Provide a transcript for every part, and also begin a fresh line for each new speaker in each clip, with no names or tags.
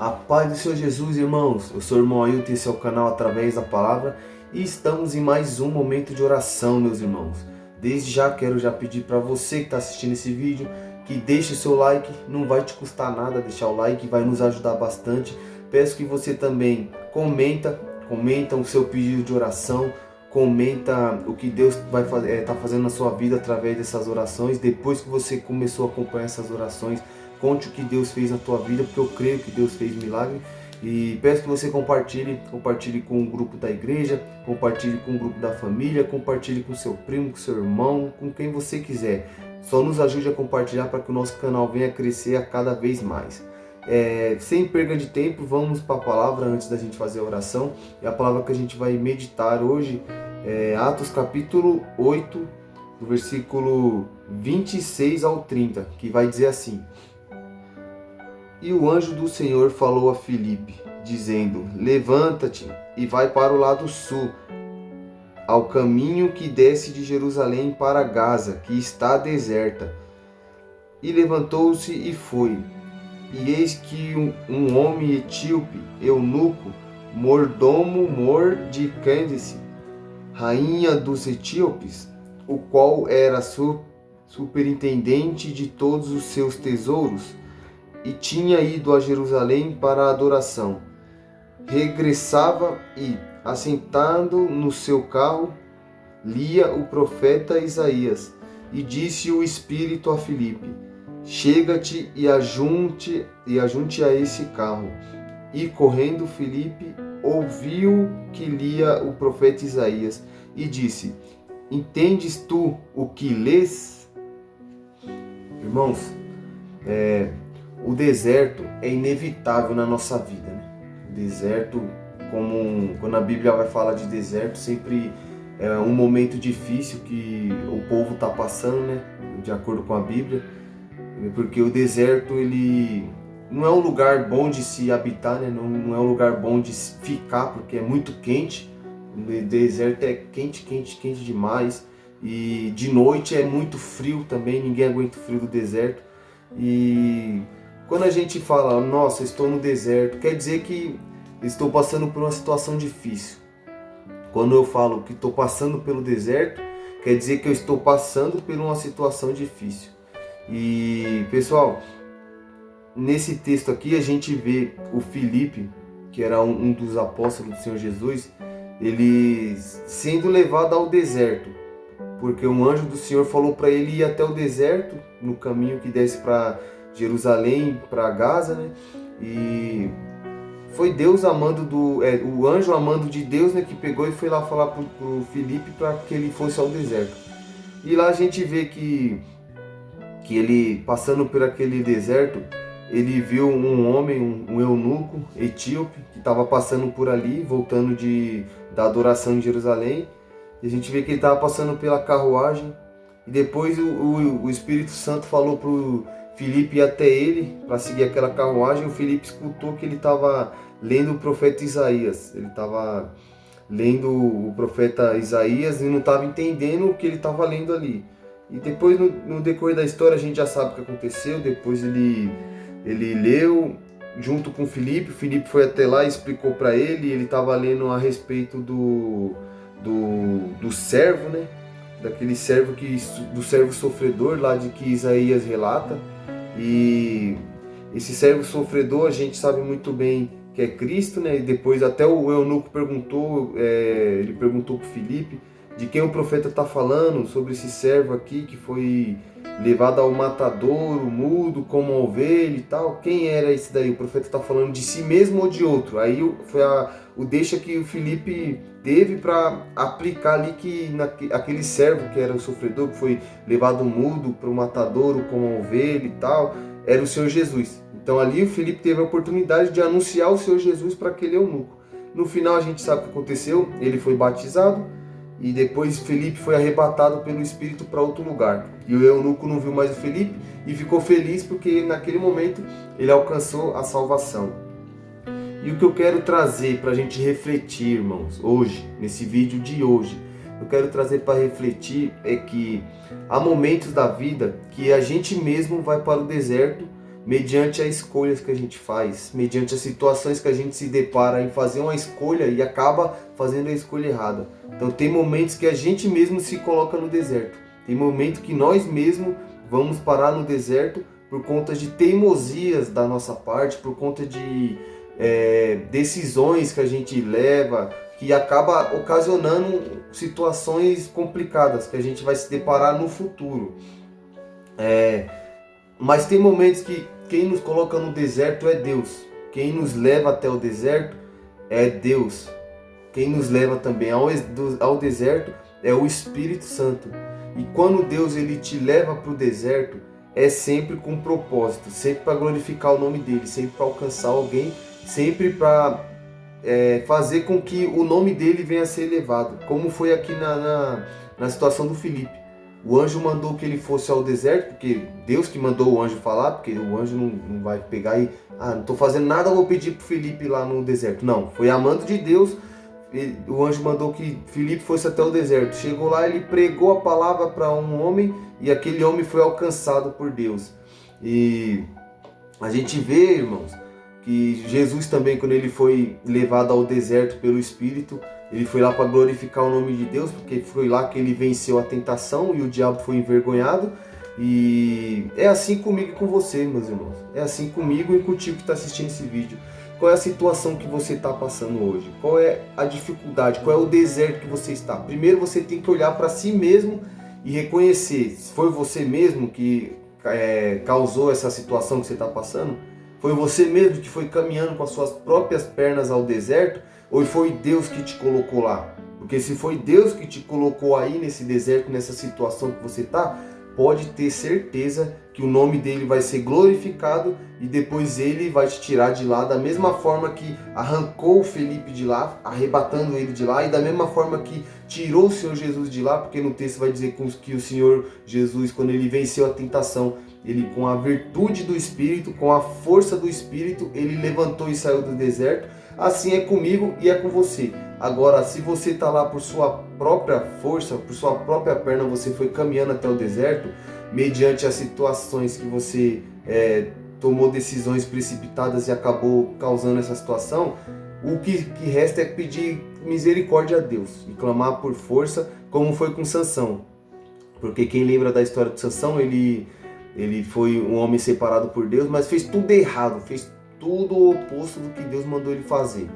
A paz do Senhor Jesus, irmãos. Eu sou o irmão Ailton, esse é o canal Através da Palavra e estamos em mais um momento de oração, meus irmãos. Desde já quero pedir para você que está assistindo esse vídeo que deixe o seu like, não vai te custar nada deixar o like, vai nos ajudar bastante. Peço que você também comenta o seu pedido de oração, comenta o que Deus vai tá fazendo na sua vida através dessas orações. Depois que você começou a acompanhar essas orações, conte o que Deus fez na tua vida, porque eu creio que Deus fez milagre. E peço que você compartilhe com o grupo da igreja, compartilhe com o grupo da família, compartilhe com seu primo, com seu irmão, com quem você quiser. Só nos ajude a compartilhar para que o nosso canal venha crescer a cada vez mais. Sem perda de tempo, vamos para a palavra antes da gente fazer a oração. E a palavra que a gente vai meditar hoje é Atos capítulo 8, do versículo 26 ao 30, que vai dizer assim: E o anjo do Senhor falou a Filipe, dizendo: Levanta-te e vai para o lado sul, ao caminho que desce de Jerusalém para Gaza, que está deserta. E levantou-se e foi. E eis que um homem etíope, eunuco, mordomo de Cândice, rainha dos etíopes, o qual era superintendente de todos os seus tesouros, e tinha ido a Jerusalém para a adoração, regressava e, assentado no seu carro, lia o profeta Isaías. E disse o Espírito a Filipe: Chega-te e ajunte a esse carro. E correndo Filipe ouviu que lia o profeta Isaías e disse: Entendes tu o que lês? Irmãos, o deserto é inevitável na nossa vida, né? O deserto, quando a Bíblia vai falar de deserto, sempre é um momento difícil que o povo está passando, né? De acordo com a Bíblia, porque o deserto ele não é um lugar bom de se habitar, né? Não é um lugar bom de ficar, porque é muito quente. O deserto é quente demais, e de noite é muito frio também, ninguém aguenta o frio do deserto. E quando a gente fala, nossa, estou no deserto, quer dizer que estou passando por uma situação difícil. Quando eu falo que estou passando pelo deserto, quer dizer que eu estou passando por uma situação difícil. E pessoal, nesse texto aqui a gente vê o Filipe, que era um dos apóstolos do Senhor Jesus, ele sendo levado ao deserto, porque um anjo do Senhor falou para ele ir até o deserto, no caminho que desce para Jerusalém, para Gaza, né? E foi Deus o anjo amando de Deus, né, que pegou e foi lá falar pro Filipe para que ele fosse ao deserto. E lá a gente vê que ele, passando por aquele deserto, ele viu um homem, um eunuco etíope, que estava passando por ali, voltando da adoração em Jerusalém. E a gente vê que ele estava passando pela carruagem. E depois o Espírito Santo falou para o Filipe ir até ele para seguir aquela carruagem. O Filipe escutou que ele estava lendo o profeta Isaías. Ele estava lendo o profeta Isaías e não estava entendendo o que ele estava lendo ali. E depois, no decorrer da história, a gente já sabe o que aconteceu. Depois ele leu junto com o Filipe foi até lá e explicou para ele. Ele estava lendo a respeito do servo, né? Daquele servo do servo sofredor lá de que Isaías relata. E esse servo sofredor a gente sabe muito bem que é Cristo, né? E depois até o eunuco perguntou para Filipe de quem o profeta está falando, sobre esse servo aqui que foi levado ao matadouro, mudo como uma ovelha e tal. Quem era esse daí? O profeta está falando de si mesmo ou de outro? Aí foi o deixa que o Filipe teve para aplicar ali que aquele servo que era o sofredor, que foi levado mudo para o matadouro como uma ovelha e tal, era o Senhor Jesus. Então ali o Filipe teve a oportunidade de anunciar o Senhor Jesus para aquele eunuco. No final a gente sabe o que aconteceu, ele foi batizado e depois Filipe foi arrebatado pelo Espírito para outro lugar. E o eunuco não viu mais o Filipe e ficou feliz porque naquele momento ele alcançou a salvação. E o que eu quero trazer para a gente refletir, irmãos, hoje, nesse vídeo de hoje, eu quero trazer para refletir é que há momentos da vida que a gente mesmo vai para o deserto mediante as escolhas que a gente faz, mediante as situações que a gente se depara em fazer uma escolha e acaba fazendo a escolha errada. Então tem momentos que a gente mesmo se coloca no deserto, tem momentos que nós mesmos vamos parar no deserto por conta de teimosias da nossa parte, por conta de decisões que a gente leva, que acaba ocasionando situações complicadas que a gente vai se deparar no futuro. Mas tem momentos que quem nos coloca no deserto é Deus. Quem nos leva até o deserto é Deus. Quem nos leva também ao deserto é o Espírito Santo. E quando Deus ele te leva para o deserto, é sempre com propósito, sempre para glorificar o nome dele, sempre para alcançar alguém, sempre para fazer com que o nome dele venha a ser elevado, como foi aqui na situação do Filipe. O anjo mandou que ele fosse ao deserto, porque Deus que mandou o anjo falar, porque o anjo não vai pegar e não estou fazendo nada, vou pedir para o Filipe lá no deserto. Não, foi a mando de Deus. O anjo mandou que Filipe fosse até o deserto. Chegou lá, ele pregou a palavra para um homem e aquele homem foi alcançado por Deus. E a gente vê, irmãos, que Jesus também, quando ele foi levado ao deserto pelo Espírito, ele foi lá para glorificar o nome de Deus, porque foi lá que ele venceu a tentação e o diabo foi envergonhado. E é assim comigo e com você, meus irmãos. É assim comigo e contigo que está assistindo esse vídeo. Qual é a situação que você está passando hoje? Qual é a dificuldade? Qual é o deserto que você está? Primeiro você tem que olhar para si mesmo e reconhecer se foi você mesmo que causou essa situação que você está passando. Foi você mesmo que foi caminhando com as suas próprias pernas ao deserto? Ou foi Deus que te colocou lá? Porque se foi Deus que te colocou aí nesse deserto, nessa situação que você está, pode ter certeza que o nome dele vai ser glorificado e depois ele vai te tirar de lá da mesma forma que arrancou o Felipe de lá, arrebatando ele de lá, e da mesma forma que tirou o Senhor Jesus de lá, porque no texto vai dizer que o Senhor Jesus, quando ele venceu a tentação, ele com a virtude do Espírito, com a força do Espírito, ele levantou e saiu do deserto. Assim é comigo e é com você. Agora, se você está lá por sua própria força, por sua própria perna, você foi caminhando até o deserto, mediante as situações que você tomou decisões precipitadas e acabou causando essa situação, o que resta é pedir misericórdia a Deus e clamar por força, como foi com Sansão. Porque quem lembra da história de Sansão, ele foi um homem separado por Deus, mas fez tudo errado, fez tudo o oposto do que Deus mandou ele fazer.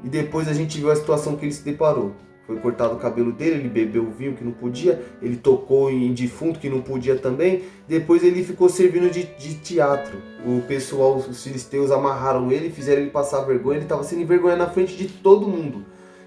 E depois a gente viu a situação que ele se deparou. Foi cortado o cabelo dele, ele bebeu vinho que não podia, ele tocou em defunto que não podia também. Depois ele ficou servindo de teatro. O pessoal, os filisteus amarraram ele, fizeram ele passar vergonha, ele estava sendo envergonhado na frente de todo mundo.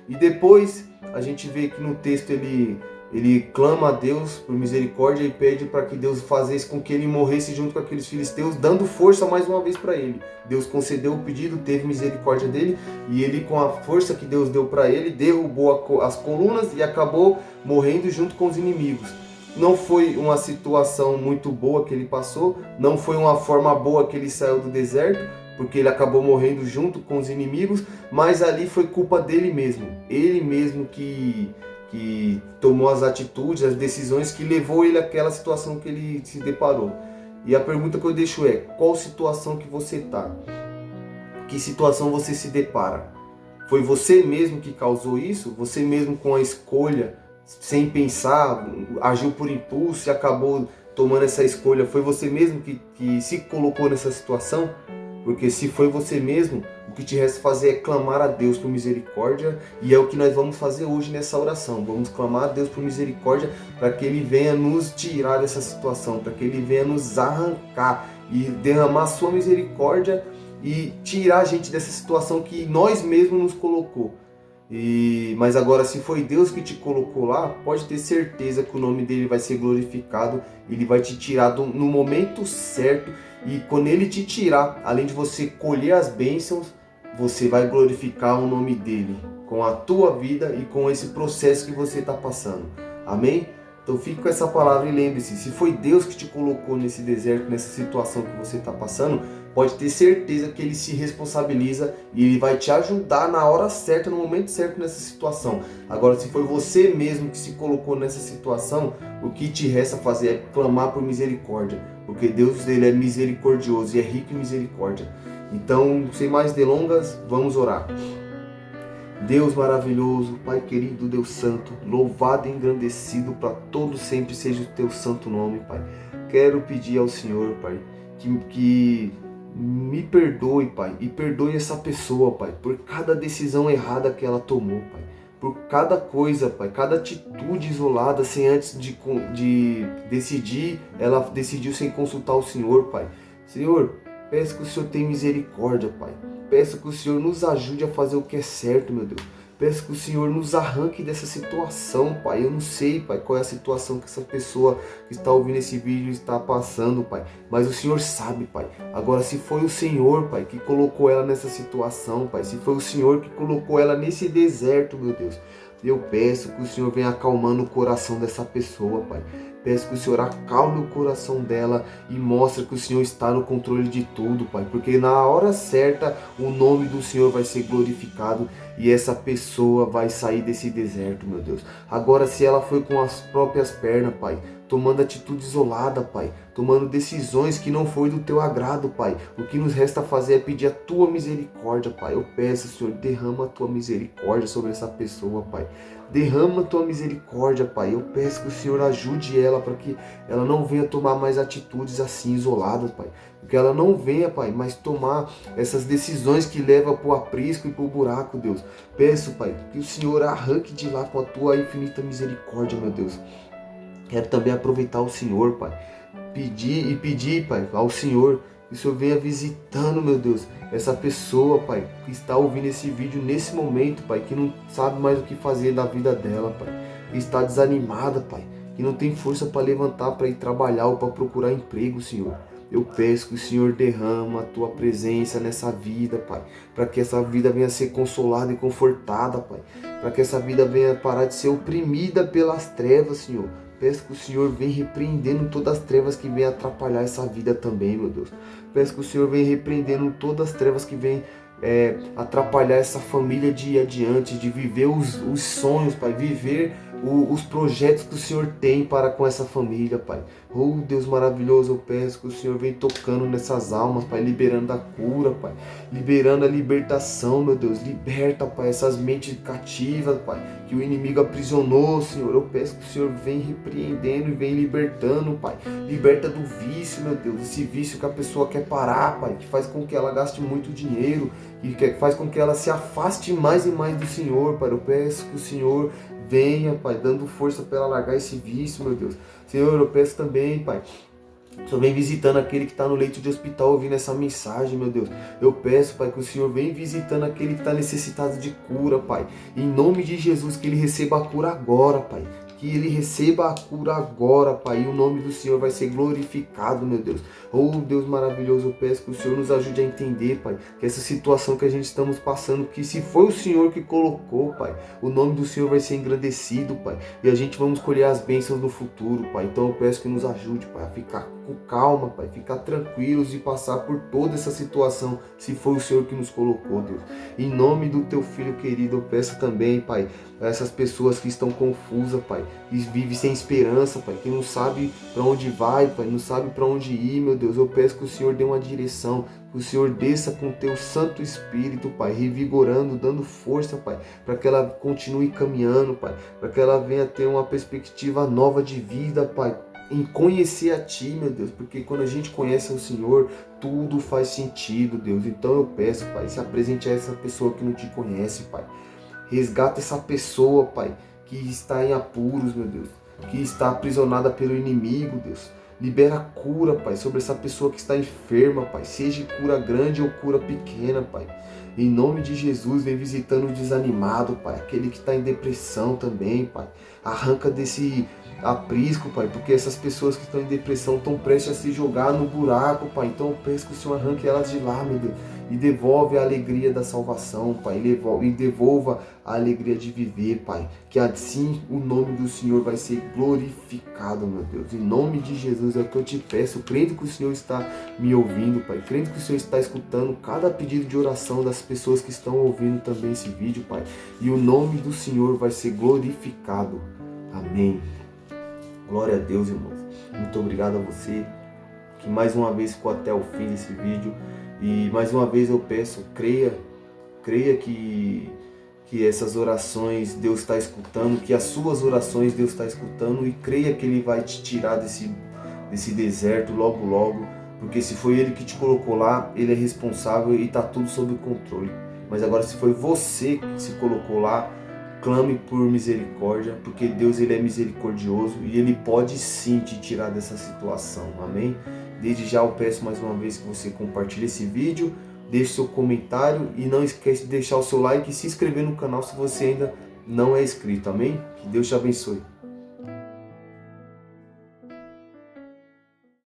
E depois a gente vê que no texto ele clama a Deus por misericórdia e pede para que Deus fizesse com que ele morresse junto com aqueles filisteus, dando força mais uma vez para ele. Deus concedeu o pedido, teve misericórdia dele, e ele, com a força que Deus deu para ele, derrubou as colunas e acabou morrendo junto com os inimigos. Não foi uma situação muito boa que ele passou, não foi uma forma boa que ele saiu do deserto, porque ele acabou morrendo junto com os inimigos, mas ali foi culpa dele mesmo. Ele mesmo que tomou as atitudes, as decisões que levou ele àquela situação que ele se deparou. E a pergunta que eu deixo é: qual situação que você está? Que situação você se depara? Foi você mesmo que causou isso? Você mesmo com a escolha, sem pensar, agiu por impulso e acabou tomando essa escolha? Foi você mesmo que se colocou nessa situação? Porque se foi você mesmo, o que te resta fazer é clamar a Deus por misericórdia, e é o que nós vamos fazer hoje nessa oração. Vamos clamar a Deus por misericórdia para que Ele venha nos tirar dessa situação, para que Ele venha nos arrancar e derramar a sua misericórdia e tirar a gente dessa situação que nós mesmos nos colocou. Mas agora, se foi Deus que te colocou lá, pode ter certeza que o nome dele vai ser glorificado. Ele vai te tirar no momento certo, e quando ele te tirar, além de você colher as bênçãos, você vai glorificar o nome dele com a tua vida e com esse processo que você está passando. Amém? Então fique com essa palavra e lembre-se, se foi Deus que te colocou nesse deserto, nessa situação que você está passando, pode ter certeza que Ele se responsabiliza e Ele vai te ajudar na hora certa, no momento certo nessa situação. Agora, se foi você mesmo que se colocou nessa situação, o que te resta fazer é clamar por misericórdia, porque Deus, Ele é misericordioso e é rico em misericórdia. Então, sem mais delongas, vamos orar. Deus maravilhoso, Pai querido, Deus santo, louvado e engrandecido para todo sempre seja o teu santo nome, Pai. Quero pedir ao Senhor, Pai, que me perdoe, Pai, e perdoe essa pessoa, Pai, por cada decisão errada que ela tomou, Pai. Por cada coisa, Pai, cada atitude isolada, sem antes de decidir, ela decidiu sem consultar o Senhor, Pai. Senhor, peço que o Senhor tenha misericórdia, Pai. Peço que o Senhor nos ajude a fazer o que é certo, meu Deus. Peço que o Senhor nos arranque dessa situação, Pai. Eu não sei, Pai, qual é a situação que essa pessoa que está ouvindo esse vídeo está passando, Pai. Mas o Senhor sabe, Pai. Agora, se foi o Senhor, Pai, que colocou ela nessa situação, Pai. Se foi o Senhor que colocou ela nesse deserto, meu Deus. Eu peço que o Senhor venha acalmando o coração dessa pessoa, Pai. Peço que o Senhor acalme o coração dela e mostre que o Senhor está no controle de tudo, Pai. Porque na hora certa o nome do Senhor vai ser glorificado e essa pessoa vai sair desse deserto, meu Deus. Agora, se ela foi com as próprias pernas, Pai, tomando atitude isolada, Pai, tomando decisões que não foi do teu agrado, Pai, o que nos resta fazer é pedir a tua misericórdia, Pai. Eu peço, Senhor, derrama a tua misericórdia sobre essa pessoa, Pai. Derrama a tua misericórdia, Pai. Eu peço que o Senhor ajude ela para que ela não venha tomar mais atitudes assim isoladas, Pai. Que ela não venha, Pai, mas tomar essas decisões que levam para o aprisco e para o buraco, Deus. Peço, Pai, que o Senhor arranque de lá com a tua infinita misericórdia, meu Deus. Quero também aproveitar o Senhor, Pai. Pedir, Pai, ao Senhor que o Senhor venha visitando, meu Deus, essa pessoa, Pai, que está ouvindo esse vídeo nesse momento, Pai, que não sabe mais o que fazer da vida dela, Pai, que está desanimada, Pai, que não tem força para levantar, para ir trabalhar ou para procurar emprego, Senhor. Eu peço que o Senhor derrama a tua presença nessa vida, Pai, para que essa vida venha ser consolada e confortada, Pai, para que essa vida venha parar de ser oprimida pelas trevas, Senhor. Peço que o Senhor venha repreendendo todas as trevas que vêm atrapalhar essa vida também, meu Deus. Peço que o Senhor venha repreendendo todas as trevas que vêm atrapalhar essa família de ir adiante, de viver os sonhos, Pai, viver os projetos que o Senhor tem para com essa família, Pai. Oh, Deus maravilhoso, eu peço que o Senhor venha tocando nessas almas, Pai, liberando a cura, Pai, liberando a libertação, meu Deus. Liberta, Pai, essas mentes cativas, Pai, que o inimigo aprisionou, Senhor. Eu peço que o Senhor venha repreendendo e venha libertando, Pai. Liberta do vício, meu Deus, esse vício que a pessoa quer parar, Pai, que faz com que ela gaste muito dinheiro, que faz com que ela se afaste mais e mais do Senhor, Pai. Eu peço que o Senhor venha, Pai, dando força para ela largar esse vício, meu Deus. Senhor, eu peço também, Pai, o Senhor vem visitando aquele que está no leito de hospital ouvindo essa mensagem, meu Deus. Eu peço, Pai, que o Senhor venha visitando aquele que está necessitado de cura, Pai. Em nome de Jesus, que ele receba a cura agora, Pai. Que ele receba a cura agora, Pai, e o nome do Senhor vai ser glorificado, meu Deus. Oh, Deus maravilhoso, eu peço que o Senhor nos ajude a entender, Pai, que essa situação que a gente estamos passando, que se foi o Senhor que colocou, Pai, o nome do Senhor vai ser engrandecido, Pai, e a gente vamos colher as bênçãos no futuro, Pai. Então eu peço que nos ajude, Pai, a ficar com calma, Pai, ficar tranquilos e passar por toda essa situação, se foi o Senhor que nos colocou, Deus. Em nome do Teu Filho querido, eu peço também, Pai, a essas pessoas que estão confusas, Pai, que vivem sem esperança, Pai, que não sabe para onde vai, Pai, não sabe para onde ir, meu Deus. Eu peço que o Senhor dê uma direção, que o Senhor desça com o Teu Santo Espírito, Pai, revigorando, dando força, Pai, para que ela continue caminhando, Pai, para que ela venha ter uma perspectiva nova de vida, Pai, em conhecer a Ti, meu Deus, porque quando a gente conhece o Senhor, tudo faz sentido, Deus. Então eu peço, Pai, se apresente a essa pessoa que não Te conhece, Pai. Resgata essa pessoa, Pai, que está em apuros, meu Deus, que está aprisionada pelo inimigo, Deus. Libera cura, Pai, sobre essa pessoa que está enferma, Pai, seja cura grande ou cura pequena, Pai. Em nome de Jesus, vem visitando o desanimado, Pai, aquele que está em depressão também, Pai. Arranca aprisco, Pai, porque essas pessoas que estão em depressão estão prestes a se jogar no buraco, Pai. Então eu peço que o Senhor arranque elas de lá, meu Deus, e devolve a alegria da salvação, Pai, e devolva a alegria de viver, Pai, que assim o nome do Senhor vai ser glorificado, meu Deus, em nome de Jesus é o que eu te peço, crendo que o Senhor está me ouvindo, Pai, crendo que o Senhor está escutando cada pedido de oração das pessoas que estão ouvindo também esse vídeo, Pai, e o nome do Senhor vai ser glorificado, amém. Glória a Deus, irmãos. Muito obrigado a você que mais uma vez ficou até o fim desse vídeo. E mais uma vez eu peço, creia que essas orações Deus está escutando, que as suas orações Deus está escutando, e creia que Ele vai te tirar desse deserto logo logo, porque se foi Ele que te colocou lá, Ele é responsável e está tudo sob controle. Mas agora se foi você que se colocou lá, clame por misericórdia, porque Deus Ele é misericordioso e Ele pode sim te tirar dessa situação, amém? Desde já eu peço mais uma vez que você compartilhe esse vídeo, deixe seu comentário e não esqueça de deixar o seu like e se inscrever no canal se você ainda não é inscrito, amém? Que Deus te abençoe.